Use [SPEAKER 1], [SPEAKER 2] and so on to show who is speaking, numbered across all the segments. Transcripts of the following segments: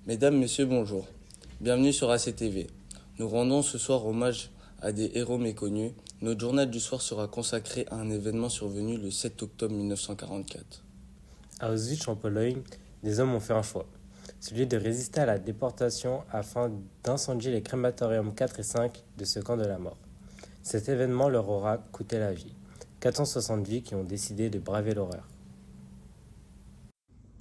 [SPEAKER 1] Mesdames, Messieurs, bonjour. Bienvenue sur ACTV. Nous rendons ce soir hommage à des héros méconnus. Notre journal du soir sera consacré à un événement survenu le 7 octobre 1944.
[SPEAKER 2] À Auschwitz, en Pologne, des hommes ont fait un choix, celui de résister à la déportation afin d'incendier les crématoriums 4 et 5 de ce camp de la mort. Cet événement leur aura coûté la vie. 460 vies qui ont décidé de braver l'horreur.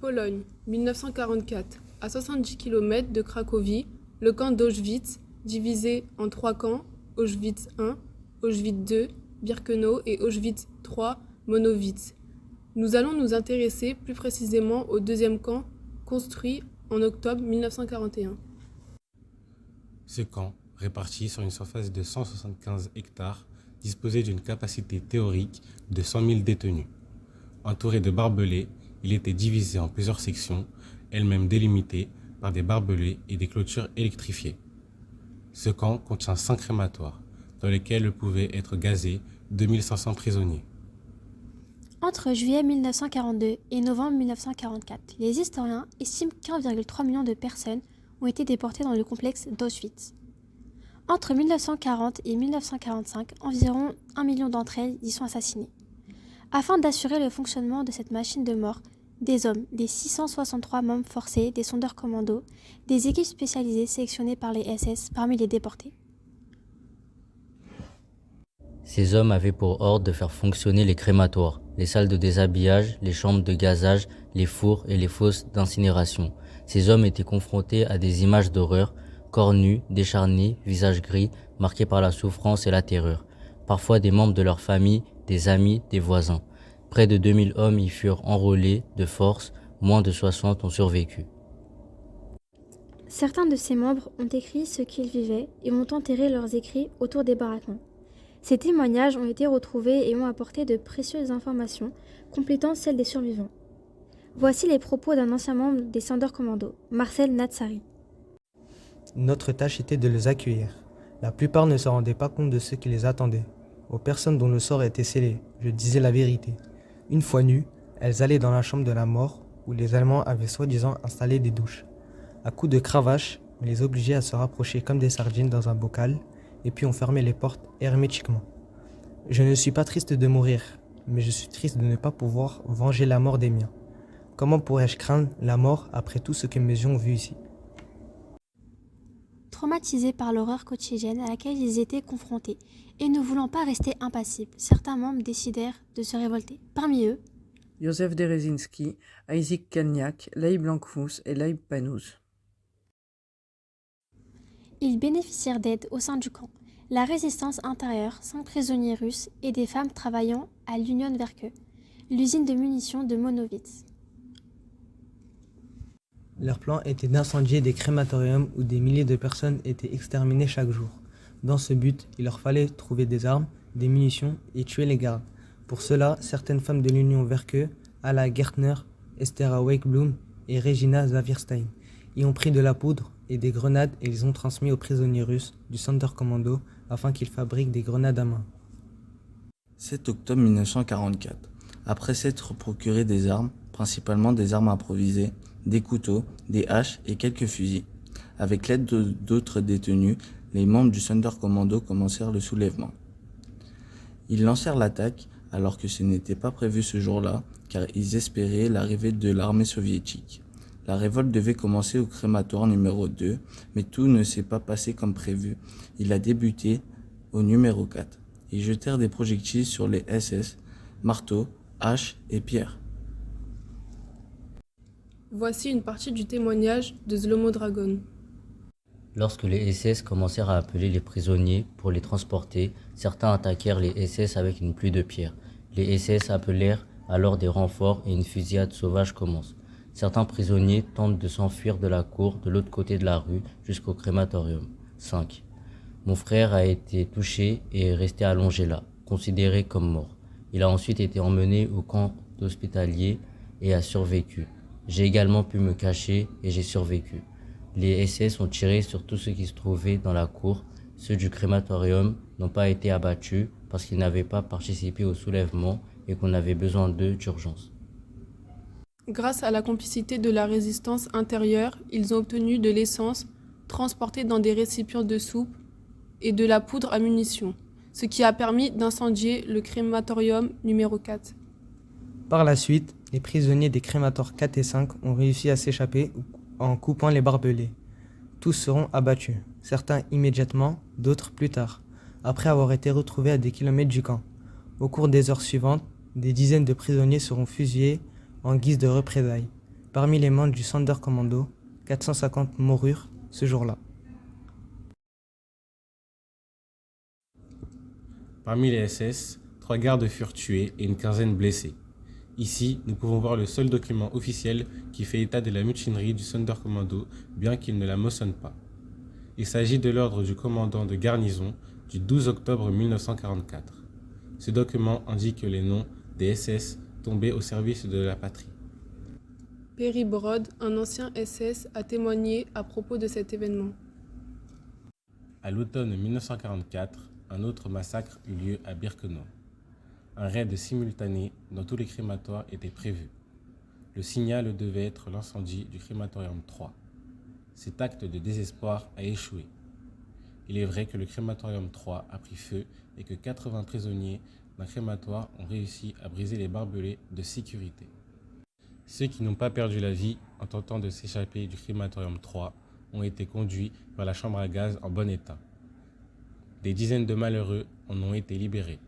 [SPEAKER 3] Pologne, 1944. À 70 km de Cracovie, le camp d'Auschwitz, divisé en 3 camps, Auschwitz I, Auschwitz II, Birkenau et Auschwitz III, Monowitz. Nous allons nous intéresser plus précisément au deuxième camp, construit en octobre 1941.
[SPEAKER 4] Ce camp, réparti sur une surface de 175 hectares, disposait d'une capacité théorique de 100 000 détenus. Entouré de barbelés, il était divisé en plusieurs sections, elles-mêmes délimitées par des barbelés et des clôtures électrifiées. Ce camp contient 5 crématoires, dans lesquels pouvaient être gazés 2500 prisonniers.
[SPEAKER 5] Entre juillet 1942 et novembre 1944, les historiens estiment qu'1,3 million de personnes ont été déportées dans le complexe d'Auschwitz. Entre 1940 et 1945, environ 1 million d'entre elles y sont assassinées. Afin d'assurer le fonctionnement de cette machine de mort, des hommes, des 663 membres forcés, des sondeurs commandos, des équipes spécialisées sélectionnées par les SS parmi les déportés.
[SPEAKER 6] Ces hommes avaient pour ordre de faire fonctionner les crématoires, les salles de déshabillage, les chambres de gazage, les fours et les fosses d'incinération. Ces hommes étaient confrontés à des images d'horreur, corps nus, décharnés, visages gris, marqués par la souffrance et la terreur. Parfois des membres de leur famille, des amis, des voisins. Près de 2000 hommes y furent enrôlés de force, moins de 60 ont survécu.
[SPEAKER 5] Certains de ces membres ont écrit ce qu'ils vivaient et ont enterré leurs écrits autour des baraquements. Ces témoignages ont été retrouvés et ont apporté de précieuses informations, complétant celles des survivants. Voici les propos d'un ancien membre des Sonders Commandos, Marcel Natsari.
[SPEAKER 7] Notre tâche était de les accueillir. La plupart ne se rendaient pas compte de ce qui les attendait. Aux personnes dont le sort était scellé, je disais la vérité. Une fois nues, elles allaient dans la chambre de la mort où les Allemands avaient soi-disant installé des douches. À coups de cravache, on les obligeait à se rapprocher comme des sardines dans un bocal et puis on fermait les portes hermétiquement. Je ne suis pas triste de mourir, mais je suis triste de ne pas pouvoir venger la mort des miens. Comment pourrais-je craindre la mort après tout ce que mes yeux ont vu ici ?
[SPEAKER 5] Traumatisés par l'horreur quotidienne à laquelle ils étaient confrontés et ne voulant pas rester impassibles, certains membres décidèrent de se révolter. Parmi eux,
[SPEAKER 8] Józef Derezinski, Isaac Kalniak, Leib Langfuss et Leib Panouz.
[SPEAKER 5] ils bénéficièrent d'aide au sein du camp. La résistance intérieure, 5 prisonniers russes et des femmes travaillant à l'Union Werke, l'usine de munitions de Monowitz.
[SPEAKER 7] Leur plan était d'incendier des crématoriums où des milliers de personnes étaient exterminées chaque jour. Dans ce but, il leur fallait trouver des armes, des munitions et tuer les gardes. Pour cela, certaines femmes de l'Union Werke, Alla Gertner, Estera Wakeblum et Regina Zawierstein, y ont pris de la poudre et des grenades et les ont transmis aux prisonniers russes du Sonderkommando afin qu'ils fabriquent des grenades à main.
[SPEAKER 1] 7 octobre 1944. Après s'être procuré des armes, principalement des armes improvisées, des couteaux, des haches et quelques fusils. Avec l'aide d'autres détenus, les membres du Sonderkommando commencèrent le soulèvement. Ils lancèrent l'attaque alors que ce n'était pas prévu ce jour-là, car ils espéraient l'arrivée de l'armée soviétique. La révolte devait commencer au crématoire numéro 2, mais tout ne s'est pas passé comme prévu. Il a débuté au numéro 4. Ils jetèrent des projectiles sur les SS, marteaux, haches et pierres.
[SPEAKER 3] Voici une partie du témoignage de Zlomo Dragon.
[SPEAKER 6] Lorsque les SS commencèrent à appeler les prisonniers pour les transporter, certains attaquèrent les SS avec une pluie de pierres. Les SS appelèrent alors des renforts et une fusillade sauvage commence. Certains prisonniers tentent de s'enfuir de la cour de l'autre côté de la rue jusqu'au crématorium. 5. Mon frère a été touché et est resté allongé là, considéré comme mort. Il a ensuite été emmené au camp hospitalier et a survécu. J'ai également pu me cacher et j'ai survécu. Les SS ont tiré sur tout ce qui se trouvait dans la cour. Ceux du crématorium n'ont pas été abattus parce qu'ils n'avaient pas participé au soulèvement et qu'on avait besoin d'eux d'urgence.
[SPEAKER 3] Grâce à la complicité de la résistance intérieure, ils ont obtenu de l'essence transportée dans des récipients de soupe et de la poudre à munitions, ce qui a permis d'incendier le crématorium numéro 4.
[SPEAKER 7] Par la suite, les prisonniers des crématoires 4 et 5 ont réussi à s'échapper en coupant les barbelés. Tous seront abattus, certains immédiatement, d'autres plus tard, après avoir été retrouvés à des kilomètres du camp. Au cours des heures suivantes, des dizaines de prisonniers seront fusillés en guise de représailles. Parmi les membres du Sonderkommando, 450 moururent ce jour-là.
[SPEAKER 4] Parmi les SS, 3 gardes furent tués et une quinzaine blessés. Ici, nous pouvons voir le seul document officiel qui fait état de la mutinerie du Sonderkommando, bien qu'il ne la mentionne pas. Il s'agit de l'ordre du commandant de garnison du 12 octobre 1944. Ce document indique les noms des SS tombés au service de la patrie.
[SPEAKER 3] Perry Brod, un ancien SS, a témoigné à propos de cet événement.
[SPEAKER 4] À l'automne 1944, un autre massacre eut lieu à Birkenau. Un raid simultané dans tous les crématoires était prévu. Le signal devait être l'incendie du crématorium 3. Cet acte de désespoir a échoué. Il est vrai que le crématorium 3 a pris feu et que 80 prisonniers d'un crématoire ont réussi à briser les barbelés de sécurité. Ceux qui n'ont pas perdu la vie en tentant de s'échapper du crématorium 3 ont été conduits vers la chambre à gaz en bon état. Des dizaines de malheureux en ont été libérés.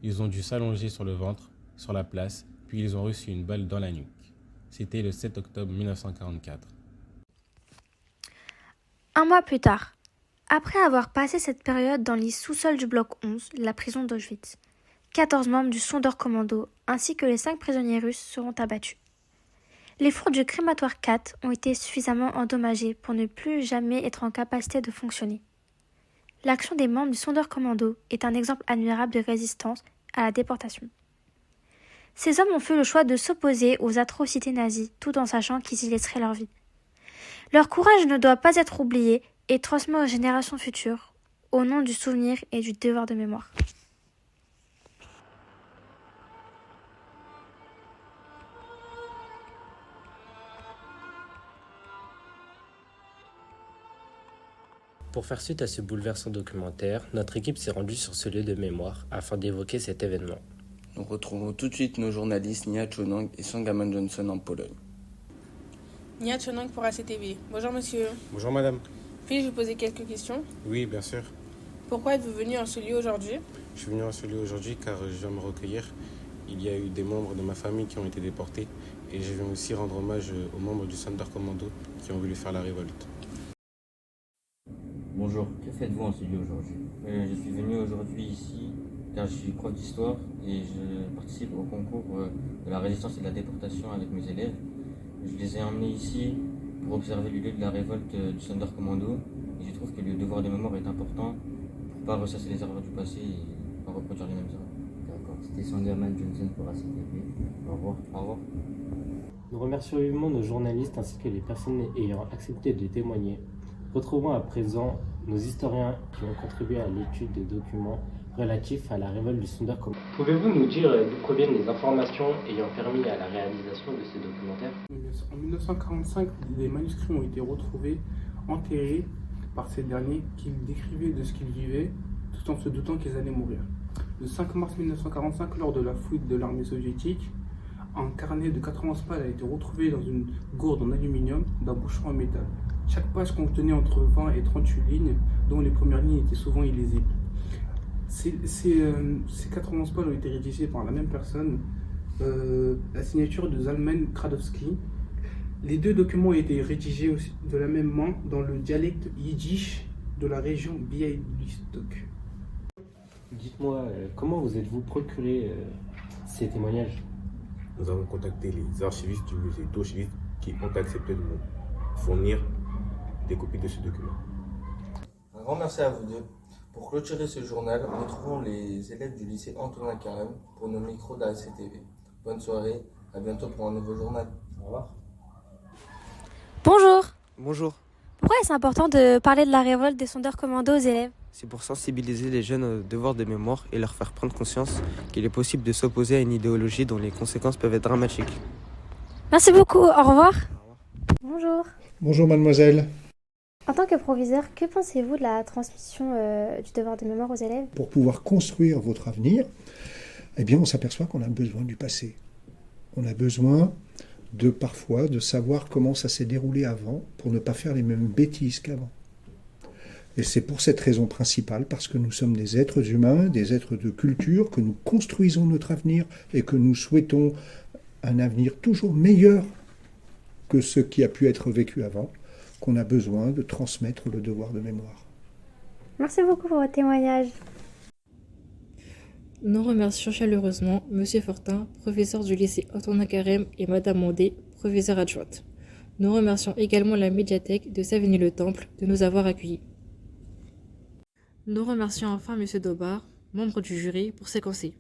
[SPEAKER 4] Ils ont dû s'allonger sur le ventre, sur la place, puis ils ont reçu une balle dans la nuque. C'était le 7 octobre 1944.
[SPEAKER 5] Un mois plus tard, après avoir passé cette période dans les sous-sols du bloc 11, la prison d'Auschwitz, 14 membres du Sonderkommando ainsi que les 5 prisonniers russes seront abattus. Les fours du crématoire 4 ont été suffisamment endommagés pour ne plus jamais être en capacité de fonctionner. L'action des membres du Sonderkommando est un exemple admirable de résistance à la déportation. Ces hommes ont fait le choix de s'opposer aux atrocités nazies tout en sachant qu'ils y laisseraient leur vie. Leur courage ne doit pas être oublié et transmis aux générations futures, au nom du souvenir et du devoir de mémoire.
[SPEAKER 2] Pour faire suite à ce bouleversant documentaire, notre équipe s'est rendue sur ce lieu de mémoire afin d'évoquer cet événement.
[SPEAKER 1] Nous retrouvons tout de suite nos journalistes Nia Chonang et Sangaman Johnson en Pologne.
[SPEAKER 3] Nia Chonang pour ACTV. Bonjour monsieur.
[SPEAKER 4] Bonjour madame.
[SPEAKER 3] Puis-je vous poser quelques questions?
[SPEAKER 4] Oui, bien sûr.
[SPEAKER 3] Pourquoi êtes-vous venu en ce lieu aujourd'hui?
[SPEAKER 4] Je suis venu à ce lieu aujourd'hui car je viens me recueillir. Il y a eu des membres de ma famille qui ont été déportés et je viens aussi rendre hommage aux membres du Sonderkommando qui ont voulu faire la révolte.
[SPEAKER 6] Bonjour, que faites-vous en ce lieu aujourd'hui?
[SPEAKER 9] Je suis venu aujourd'hui ici car je suis prof d'histoire et je participe au concours de la résistance et de la déportation avec mes élèves. Je les ai emmenés ici pour observer le lieu de la révolte du Sonderkommando et je trouve que le devoir de mémoire est important pour ne pas ressasser les erreurs du passé et pas reproduire les mêmes erreurs.
[SPEAKER 6] D'accord, c'était Sangerman Johnson pour ACTV. Au revoir.
[SPEAKER 9] Au revoir.
[SPEAKER 2] Nous remercions vivement nos journalistes ainsi que les personnes ayant accepté de témoigner. Retrouvons à présent nos historiens qui ont contribué à l'étude des documents relatifs à la révolte du Sonderkommando. Pouvez-vous nous dire d'où proviennent les informations ayant permis à la réalisation de ces documentaires?
[SPEAKER 10] En 1945, des manuscrits ont été retrouvés, enterrés par ces derniers qui décrivaient de ce qu'ils vivaient tout en se doutant qu'ils allaient mourir. Le 5 mars 1945, lors de la fuite de l'armée soviétique, un carnet de 91 pages a été retrouvé dans une gourde en aluminium d'un bouchon en métal. Chaque page contenait entre 20 et 38 lignes, dont les premières lignes étaient souvent illisibles. Ces 91 pages ont été rédigées par la même personne, la signature de Zalman Kradowski. Les deux documents ont été rédigés aussi de la même main dans le dialecte yiddish de la région Białystok.
[SPEAKER 2] Dites-moi, comment vous êtes-vous procuré ces témoignages?
[SPEAKER 11] Nous avons contacté les archivistes du musée d'Auschwitz qui ont accepté de nous fournir des copies de ce document.
[SPEAKER 1] Un grand merci à vous deux. Pour clôturer ce journal, retrouvons les élèves du lycée Antonin Carême pour nos micros d'ACTV. Bonne soirée, à bientôt pour un nouveau journal.
[SPEAKER 2] Au revoir.
[SPEAKER 5] Bonjour.
[SPEAKER 7] Bonjour.
[SPEAKER 5] Pourquoi est-ce important de parler de la révolte des Sonderkommando aux élèves?
[SPEAKER 7] C'est pour sensibiliser les jeunes au devoir de mémoire et leur faire prendre conscience qu'il est possible de s'opposer à une idéologie dont les conséquences peuvent être dramatiques.
[SPEAKER 5] Merci beaucoup, au revoir. Bonjour.
[SPEAKER 12] Bonjour mademoiselle.
[SPEAKER 5] En tant que proviseur, que pensez-vous de la transmission du devoir de mémoire aux élèves?
[SPEAKER 12] Pour pouvoir construire votre avenir, eh bien on s'aperçoit qu'on a besoin du passé. On a besoin parfois de savoir comment ça s'est déroulé avant pour ne pas faire les mêmes bêtises qu'avant. Et c'est pour cette raison principale, parce que nous sommes des êtres humains, des êtres de culture, que nous construisons notre avenir et que nous souhaitons un avenir toujours meilleur que ce qui a pu être vécu avant, qu'on a besoin de transmettre le devoir de mémoire.
[SPEAKER 5] Merci beaucoup pour votre témoignage.
[SPEAKER 13] Nous remercions chaleureusement Monsieur Fortin, professeur du lycée Antonin Carême, et Madame Mondé, professeure adjointe. Nous remercions également la médiathèque de Savigny-le-Temple de nous avoir accueillis. Nous remercions enfin Monsieur Daubard, membre du jury, pour ses conseils.